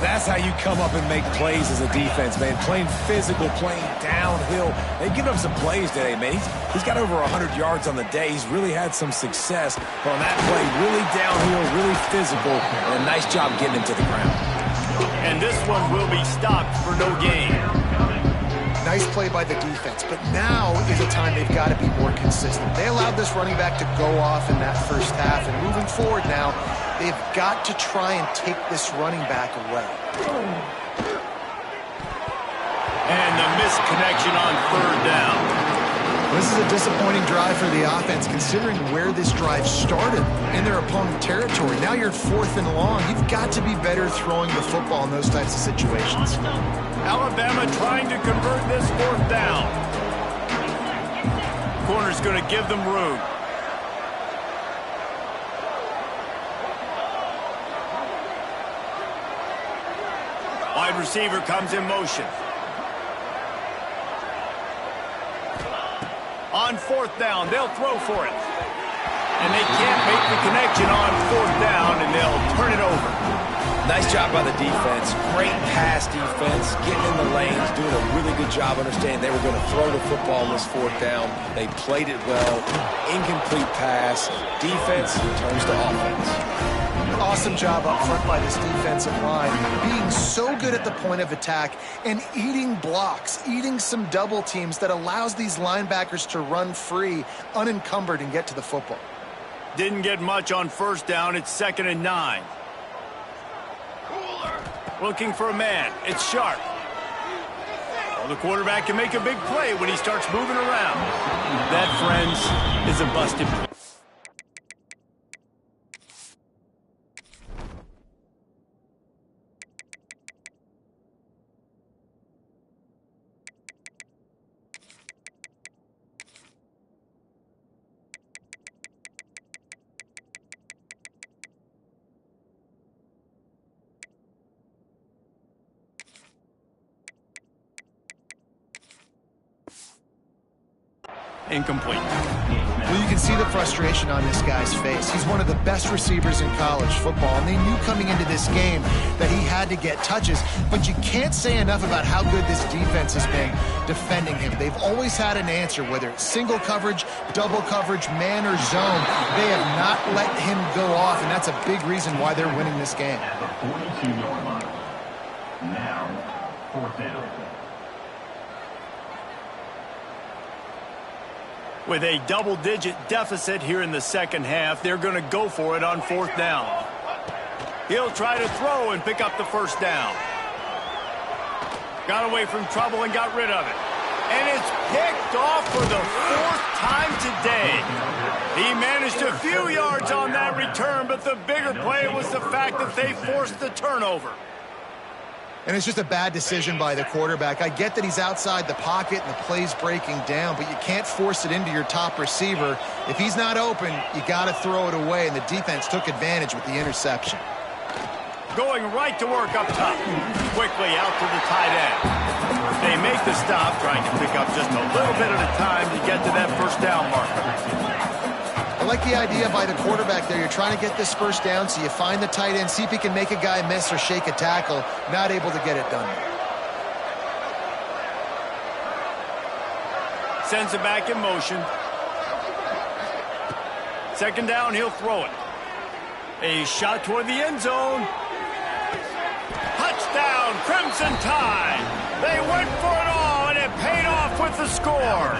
Speaker 3: That's how you come up and make plays as a defense, man. Playing physical, playing downhill. They've given up some plays today, man. He's got over 100 yards on the day. He's really had some success on that play. Really downhill, really physical, and a nice job getting him to the ground.
Speaker 1: And this one will be stopped for no gain.
Speaker 2: Nice play by the defense, but now is a time they've got to be more consistent. They allowed this running back to go off in that first half, and moving forward now, they've got to try and take this running back away.
Speaker 1: And the missed connection on 3rd down.
Speaker 2: This is a disappointing drive for the offense, considering where this drive started in their opponent territory. Now you're 4th and long. You've got to be better throwing the football in those types of situations.
Speaker 1: Alabama trying to convert this 4th down. Corner's going to give them room. Wide receiver comes in motion. On 4th down, they'll throw for it. And they can't make the connection on 4th down, and they'll turn it over.
Speaker 3: Nice job by the defense. Great pass defense, getting in the lanes, doing a really good job understanding they were going to throw the football on this 4th down. They played it well. Incomplete pass. Defense turns to offense.
Speaker 2: Awesome job up front by this defensive line, being so good at the point of attack and eating blocks, eating some double teams that allows these linebackers to run free, unencumbered, and get to the football.
Speaker 1: Didn't get much on 1st down. It's 2nd and 9. Looking for a man. It's Sharp. Well, the quarterback can make a big play when he starts moving around. That, friends, is a busted play. Incomplete.
Speaker 2: Well, you can see the frustration on this guy's face. He's one of the best receivers in college football, and they knew coming into this game that he had to get touches, but you can't say enough about how good this defense has been defending him. They've always had an answer, whether it's single coverage, double coverage, man or zone. They have not let him go off, and that's a big reason why they're winning this game.
Speaker 4: At the 42-yard line. Now, 4th down.
Speaker 1: With a double-digit deficit here in the second half, they're going to go for it on 4th down. He'll try to throw and pick up the 1st down. Got away from trouble and got rid of it. And it's picked off for the 4th time today. He managed a few yards on that return, but the bigger play was the fact that they forced the turnover.
Speaker 2: And it's just a bad decision by the quarterback. I get that he's outside the pocket and the play's breaking down, but you can't force it into your top receiver. If he's not open, you got to throw it away, and the defense took advantage with the interception.
Speaker 1: Going right to work up top. Quickly out to the tight end. They make the stop, trying to pick up just a little bit at a time to get to that 1st down marker.
Speaker 2: I like the idea by the quarterback there. You're trying to get this 1st down, so you find the tight end, see if he can make a guy miss or shake a tackle. Not able to get it done.
Speaker 1: Sends it back in motion. 2nd down, he'll throw it. A shot toward the end zone. Touchdown, Crimson Tide. They went for it all, and it paid off with the score.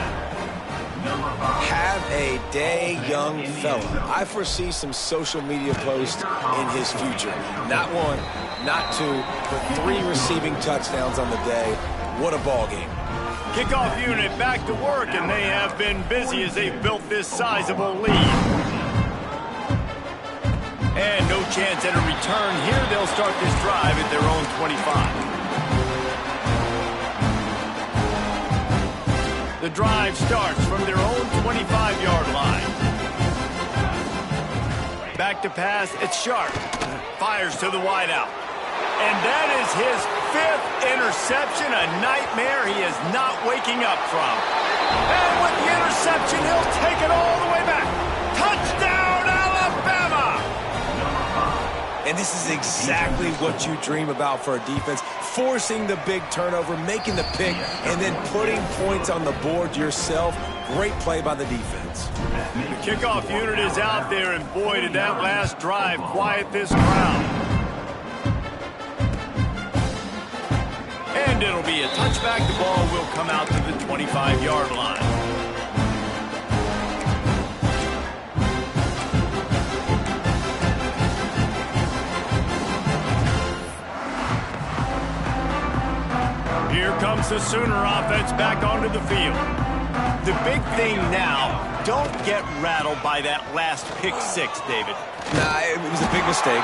Speaker 3: Have a day, young fella. I foresee some social media posts in his future. Not one, not two, but 3 receiving touchdowns on the day. What a ball game.
Speaker 1: Kickoff unit back to work, and they have been busy as they've built this sizable lead. And no chance at a return here. They'll start this drive at their own 25. The drive starts from their own 25-yard line. Back to pass, it's Sharp. Fires to the wideout. And that is his 5th interception, a nightmare he is not waking up from. And with the interception, he'll take it all the way back. Touchdown, Alabama!
Speaker 3: And this is exactly what you dream about for a defense. Forcing the big turnover, making the pick, and then putting points on the board yourself. Great play by the defense.
Speaker 1: The kickoff unit is out there, and boy, did that last drive quiet this crowd. And it'll be a touchback. The ball will come out to the 25-yard line. Here comes the Sooner offense back onto the field. The big thing now, don't get rattled by that last pick 6, David.
Speaker 3: Nah, it was a big mistake.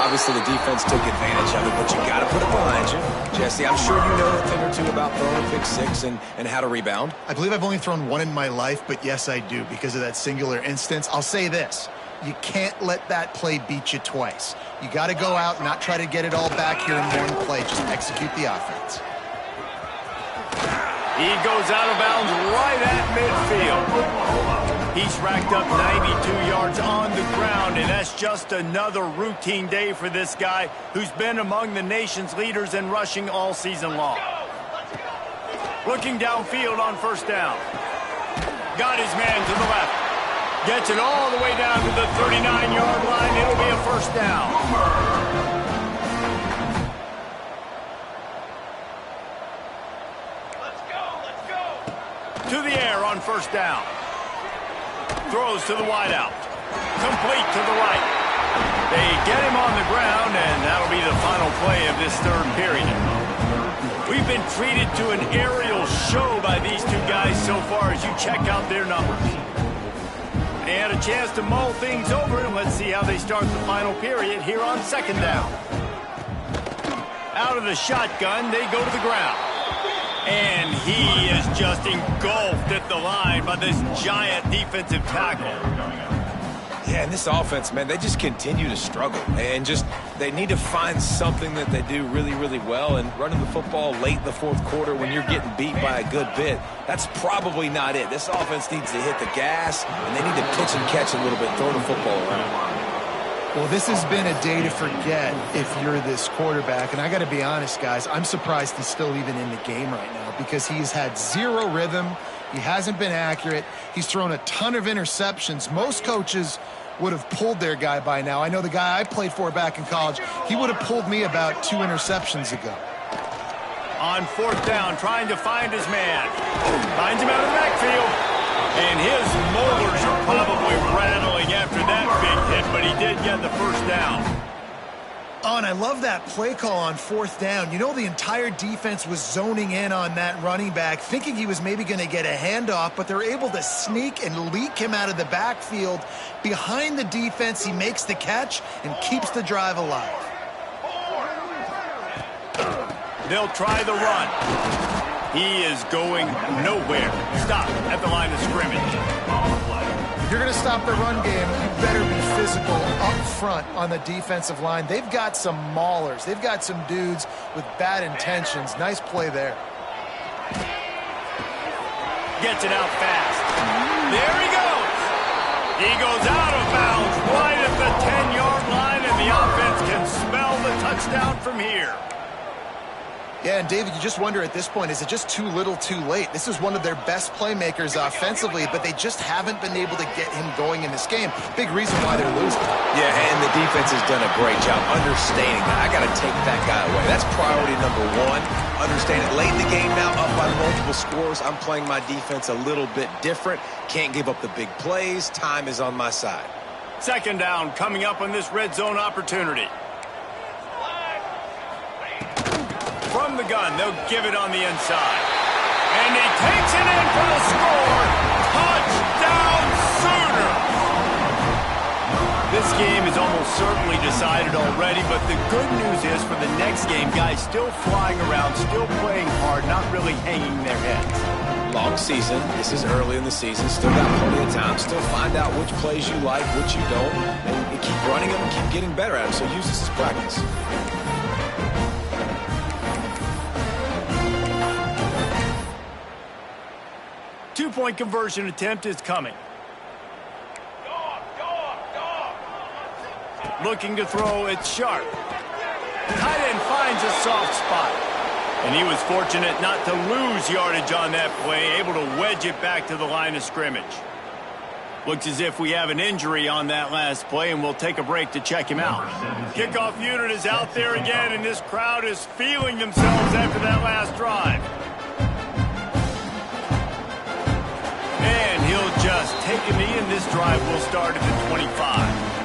Speaker 3: Obviously, the defense took advantage of it, but you got to put it behind you. Jesse, I'm sure you know a thing or two about throwing a pick 6 and how to rebound.
Speaker 2: I believe I've only thrown one in my life, but yes, I do because of that singular instance. I'll say this. You can't let that play beat you twice. You got to go out and not try to get it all back here in one play. Just execute the offense.
Speaker 1: He goes out of bounds right at midfield. He's racked up 92 yards on the ground, and that's just another routine day for this guy who's been among the nation's leaders in rushing all season long. Looking downfield on first down. Got his man to the left. Gets it all the way down to the 39-yard line. It'll be a first down. To the air on first down. Throws to the wideout. Complete to the right. They get him on the ground, and that'll be the final play of this third period. We've been treated to an aerial show by these two guys so far as you check out their numbers. They had a chance to mull things over, and let's see how they start the final period here on second down. Out of the shotgun, they go to the ground. And he is just engulfed at the line by this giant defensive tackle.
Speaker 3: Yeah, and this offense, man, they just continue to struggle. And they need to find something that they do really, really well. And running the football late in the fourth quarter when you're getting beat by a good bit, that's probably not it. This offense needs to hit the gas, and they need to pitch and catch a little bit, throw the football around.
Speaker 2: Well, this has been a day to forget if you're this quarterback. And I got to be honest, guys, I'm surprised he's still even in the game right now because he's had zero rhythm. He hasn't been accurate. He's thrown a ton of interceptions. Most coaches would have pulled their guy by now. I know the guy I played for back in college, he would have pulled me about 2 interceptions ago.
Speaker 1: On fourth down, trying to find his man. Finds him out of the backfield. And his molars are probably rattling after that big hit, but he did get the first down.
Speaker 2: Oh, and I love that play call on fourth down. You know, the entire defense was zoning in on that running back, thinking he was maybe going to get a handoff, but they're able to sneak and leak him out of the backfield. Behind the defense, he makes the catch and keeps the drive alive.
Speaker 1: They'll try the run. He is going nowhere. Stop at the line of scrimmage.
Speaker 2: If you're going to stop the run game, you better be physical up front on the defensive line. They've got some maulers. They've got some dudes with bad intentions. Nice play there.
Speaker 1: Gets it out fast. There he goes. He goes out of bounds right at the 10-yard line, and the offense can smell the touchdown from here.
Speaker 2: Yeah, and David, you just wonder at this point, is it just too little too late? This is one of their best playmakers offensively, but they just haven't been able to get him going in this game. Big reason why they're losing.
Speaker 3: Yeah, and the defense has done a great job understanding that. I got to take that guy away. That's priority number one. Understand it. Late in the game now, up by multiple scores. I'm playing my defense a little bit different. Can't give up the big plays. Time is on my side.
Speaker 1: Second down coming up on this red zone opportunity. From the gun, they'll give it on the inside. And he takes it in for the score. Touchdown Sooners! This game is almost certainly decided already, but the good news is for the next game, guys still flying around, still playing hard, not really hanging their heads.
Speaker 3: Long season. This is early in the season. Still got plenty of time. Still find out which plays you like, which you don't, and keep running them and keep getting better at them. So use this as practice.
Speaker 1: Two-point conversion attempt is coming. Looking to throw, it's Sharp. Tight end finds a soft spot. And he was fortunate not to lose yardage on that play, able to wedge it back to the line of scrimmage. Looks as if we have an injury on that last play, and we'll take a break to check him out. Kickoff unit is out there again, and this crowd is feeling themselves after that last drive. And he'll just take a knee, and this drive will start at the 25.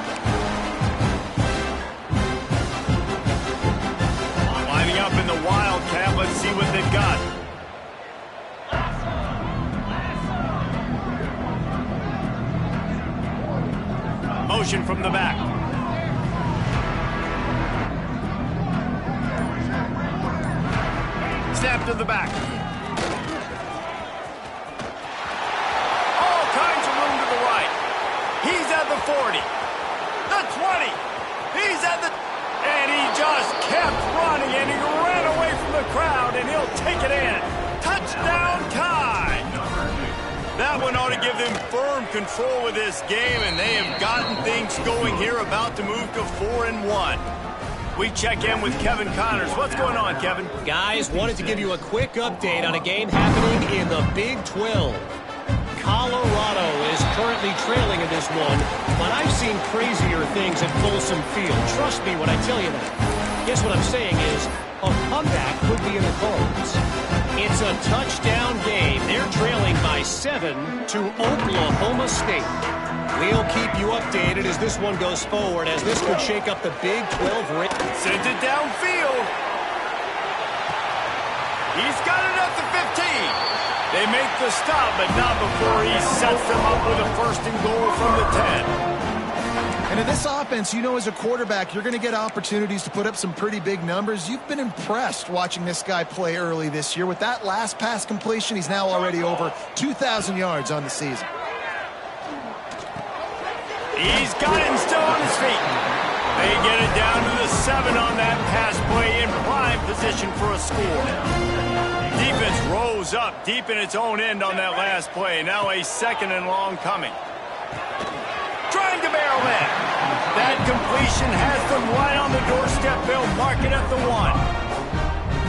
Speaker 1: Lining up in the Wildcat, let's see what they've got. Motion from the back. Snap to the back. All kinds of room to the right. He's at the 40. The 20. He's at the... And he just kept running, and he ran away from the crowd, and he'll take it in. Touchdown tie. That one ought to give them firm control of this game, and they have gotten things going here, about to move to 4-1. We check in with Kevin Connors. What's going on, Kevin?
Speaker 5: Guys, wanted to give you a quick update on a game happening in the Big 12. Colorado is currently trailing in this one, but I've seen crazier things at Folsom Field. Trust me when I tell you that. Guess what I'm saying is a comeback could be in the cards. It's a touchdown game. They're trailing by 7 to Oklahoma State. We'll keep you updated as this one goes forward, as this could shake up the Big 12 race.
Speaker 1: Sends it downfield. He's got it at the 15. They make the stop, but not before he sets them up with a first and goal from the 10.
Speaker 2: And in this offense, you know, as a quarterback, you're going to get opportunities to put up some pretty big numbers. You've been impressed watching this guy play early this year. With that last pass completion, he's now already over 2,000 yards on the season.
Speaker 1: He's got him still on his feet. They get it down to the 7 on that pass play, in prime position for a score. Defense rose up deep in its own end on that last play. Now a 2nd and long coming. Trying to barrel in. That completion has them right on the doorstep. They'll mark it at the 1.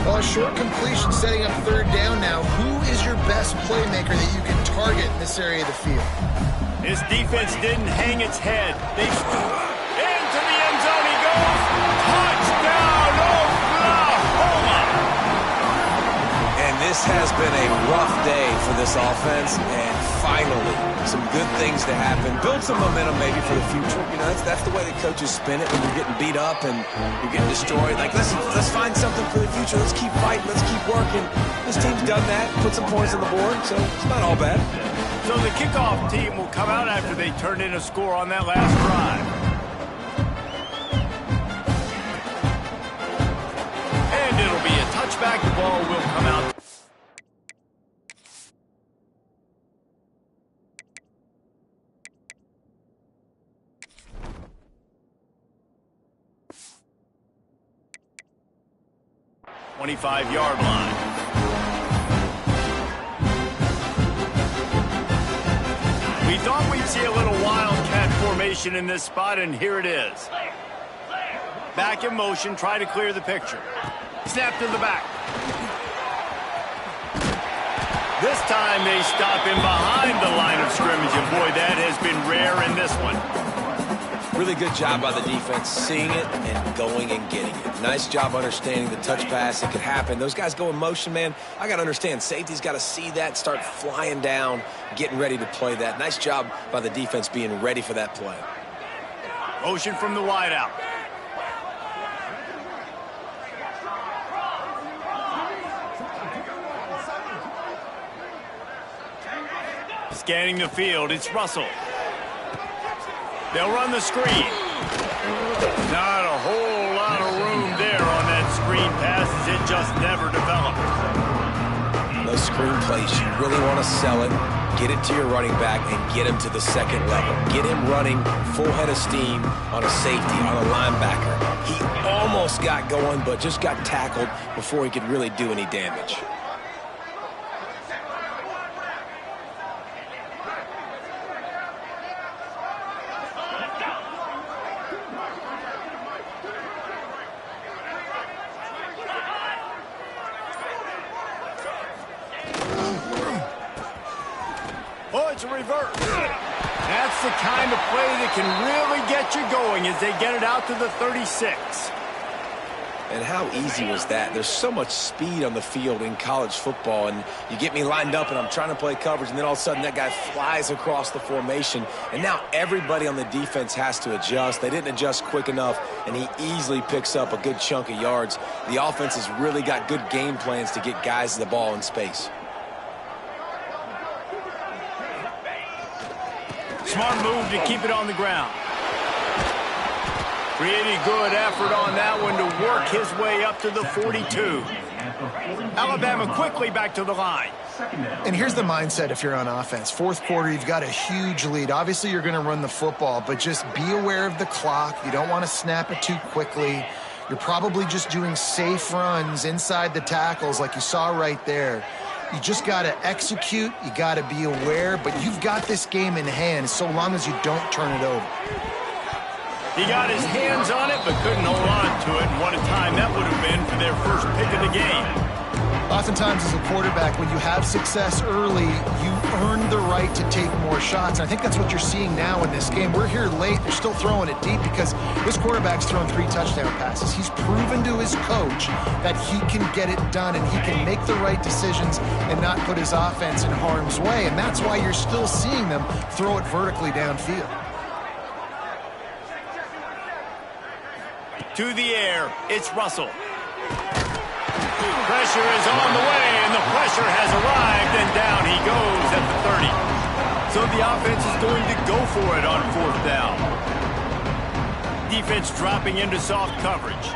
Speaker 2: Well, a short completion setting up 3rd down now. Who is your best playmaker that you can target in this area of the field?
Speaker 1: This defense didn't hang its head. They into the end zone he goes. Touchdown, Oklahoma!
Speaker 3: And this has been a rough day for this offense, and finally, some good things to happen. Build some momentum maybe for the future. You know, that's the way the coaches spin it when you're getting beat up and you're getting destroyed. Like, let's find something for the future. Let's keep fighting. Let's keep working. This team's done that, put some points on the board, so it's not all bad.
Speaker 1: So the kickoff team will come out after they turned in a score on that last drive. And it'll be a touchback. The ball will come out. .25-yard line. We thought we'd see a little wildcat formation in this spot, and here it is. Back in motion, try to clear the picture. Snap to the back. This time they stop him behind the line of scrimmage, and boy, that has been rare in this one.
Speaker 3: Really good job by the defense, seeing it and going and getting it. Nice job understanding the touch pass. It could happen. Those guys go in motion, man. I got to understand, safety's got to see that, start flying down, getting ready to play that. Nice job by the defense being ready for that play.
Speaker 1: Motion from the wideout. Scanning the field, it's Russell. They'll run the screen. Not a whole lot of room there on that screen passes. It just never developed.
Speaker 3: Those screen plays, you really want to sell it, get it to your running back, and get him to the second level. Get him running full head of steam on a safety, on a linebacker. He almost got going, but just got tackled before he could really do any damage.
Speaker 1: Oh, it's a reverse. That's the kind of play that can really get you going as they get it out to the 36.
Speaker 3: And how easy was that? There's so much speed on the field in college football, and you get me lined up and I'm trying to play coverage, and then all of a sudden that guy flies across the formation, and now everybody on the defense has to adjust. They didn't adjust quick enough, and he easily picks up a good chunk of yards. The offense has really got good game plans to get guys the ball in space.
Speaker 1: Smart move to keep it on the ground. Pretty good effort on that one to work his way up to the 42. Alabama quickly back to the line.
Speaker 2: And here's the mindset if you're on offense. Fourth quarter, you've got a huge lead. Obviously, you're going to run the football, but just be aware of the clock. You don't want to snap it too quickly. You're probably just doing safe runs inside the tackles like you saw right there. You just got to execute. You got to be aware, but you've got this game in hand so long as you don't turn it over.
Speaker 1: He got his hands on it, but couldn't hold on to it. And what a time that would have been for their first pick of the game.
Speaker 2: Oftentimes as a quarterback, when you have success early, you earn the right to take more shots. And I think that's what you're seeing now in this game. We're here late. They're still throwing it deep because this quarterback's thrown 3 touchdown passes. He's proven to his coach that he can get it done and he can make the right decisions and not put his offense in harm's way. And that's why you're still seeing them throw it vertically downfield.
Speaker 1: To the air, it's Russell. Pressure is on the way, and the pressure has arrived, and down he goes at the 30. So the offense is going to go for it on 4th down. Defense dropping into soft coverage.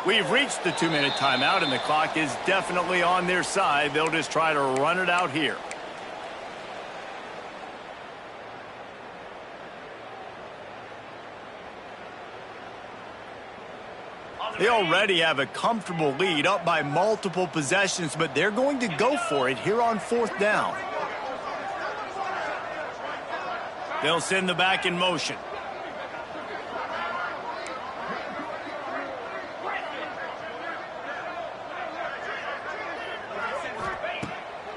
Speaker 1: We've reached the 2-minute timeout, and the clock is definitely on their side. They'll just try to run it out here. They already have a comfortable lead, up by multiple possessions, but they're going to go for it here on 4th down. They'll send the back in motion.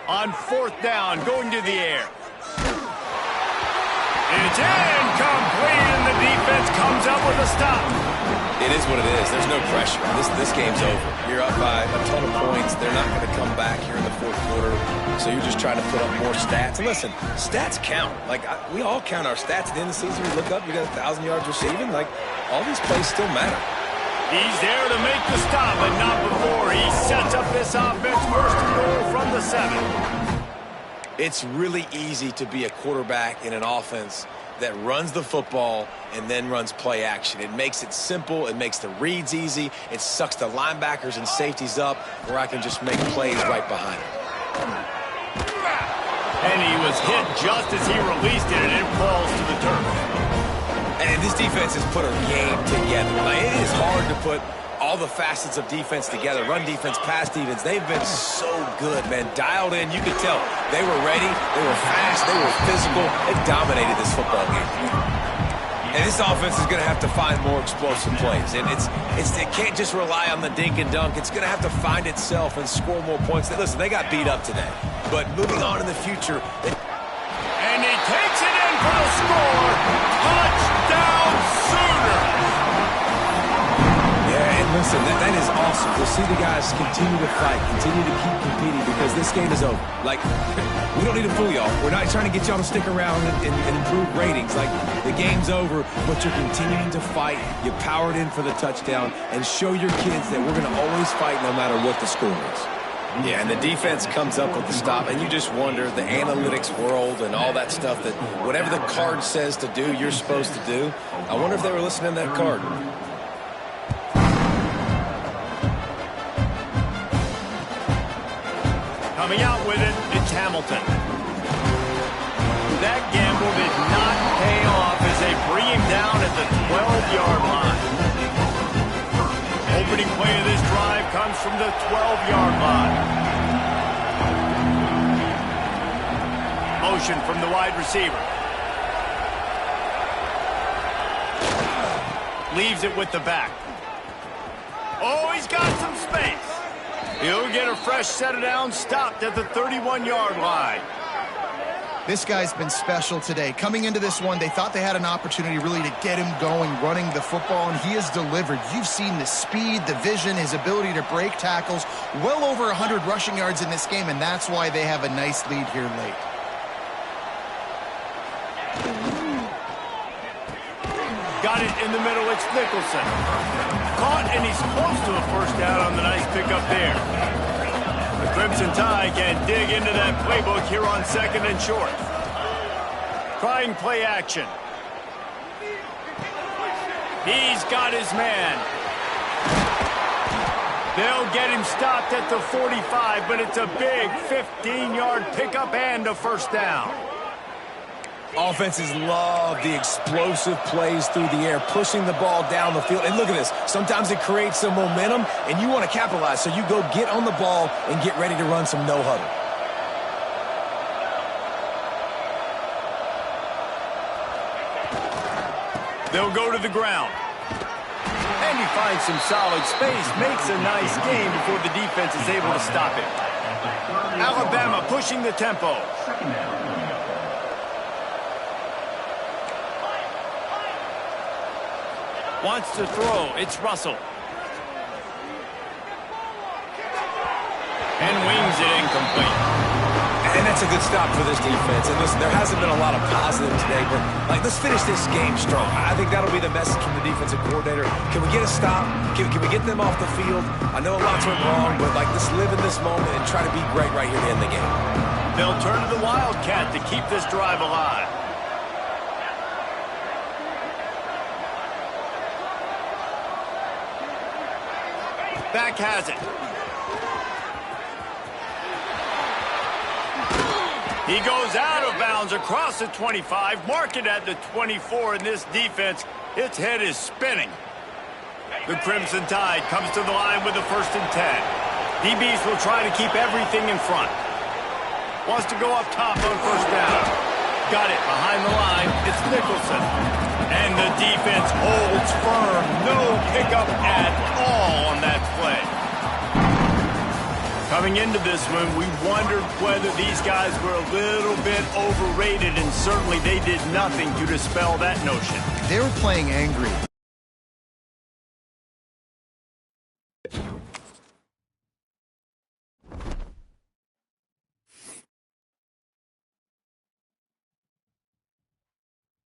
Speaker 1: On 4th down, going to the air. It's incomplete, and the defense comes up with a stop.
Speaker 3: It is what it is. There's no pressure. This game's over. You're up by a ton of points. They're not going to come back here in the 4th quarter, so you're just trying to put up more stats. And listen, stats count. We all count our stats. At the end of the season, we look up, you got 1,000 yards receiving. All these plays still matter.
Speaker 1: He's there to make the stop, but not before he sets up this offense. First and goal from the 7.
Speaker 3: It's really easy to be a quarterback in an offense that runs the football and then runs play action. It makes it simple. It makes the reads easy. It sucks the linebackers and safeties up where I can just make plays right behind them.
Speaker 1: And he was hit just as he released it, and it falls to the turf.
Speaker 3: And this defense has put a game together. It is hard to put all the facets of defense together, run defense, pass defense. They've been so good, man. Dialed in. You could tell they were ready. They were fast. They were physical. They dominated this football game. And this offense is going to have to find more explosive plays. And it can't just rely on the dink and dunk. It's going to have to find itself and score more points. Listen, they got beat up today. But moving on in the future.
Speaker 1: And he takes it in for the score. Touchdown Sooners!
Speaker 3: Yeah, and listen, that is awesome. We'll see the guys continue to fight, continue to keep competing because this game is over. Like, we don't need to fool y'all. We're not trying to get y'all to stick around and improve ratings. Like, the game's over, but you're continuing to fight. You powered in for the touchdown and show your kids that we're going to always fight no matter what the score is.
Speaker 1: Yeah, and the defense comes up with the stop, and you just wonder, the analytics world and all that stuff, that whatever the card says to do, you're supposed to do. I wonder if they were listening to that card. Coming out with it, it's Hamilton. That gamble did not pay off as they bring him down at the 12-yard line. Opening play of this drive comes from the 12-yard line. Motion from the wide receiver. Leaves it with the back. Oh, he's got some space. He'll get a fresh set of downs, stopped at the 31-yard line.
Speaker 2: This guy's been special today. Coming into this one, they thought they had an opportunity really to get him going, running the football, and he has delivered. You've seen the speed, the vision, his ability to break tackles. Well over 100 rushing yards in this game, and that's why they have a nice lead here late.
Speaker 1: Got it in the middle, it's Nicholson. Caught, and he's close to a first down on the nice pickup there. The Crimson Tide can dig into that playbook here on 2nd and short. Trying play action. He's got his man. They'll get him stopped at the 45, but it's a big 15-yard pickup and a first down.
Speaker 3: Offenses love the explosive plays through the air, pushing the ball down the field. And look at this. Sometimes it creates some momentum, and you want to capitalize. So you go get on the ball and get ready to run some no-huddle.
Speaker 1: They'll go to the ground. And he finds some solid space, makes a nice gain before the defense is able to stop it. Alabama pushing the tempo. Wants to throw. It's Russell. And wings it incomplete.
Speaker 3: And that's a good stop for this defense. And listen, there hasn't been a lot of positive today, but let's finish this game strong. I think that'll be the message from the defensive coordinator. Can we get a stop? Can we get them off the field? I know a lot's went wrong, but let's live in this moment and try to be great right here to end the game.
Speaker 1: They'll turn to the Wildcat to keep this drive alive. Back has it. He goes out of bounds across the 25, mark it at the 24, and this defense, its head is spinning. The Crimson Tide comes to the line with the 1st and 10. DBs will try to keep everything in front. Wants to go up top on first down. Got it behind the line. It's Nicholson. And the defense holds firm. No pickup at all on that play. Coming into this one, we wondered whether these guys were a little bit overrated, and certainly they did nothing to dispel that notion.
Speaker 2: They were playing angry.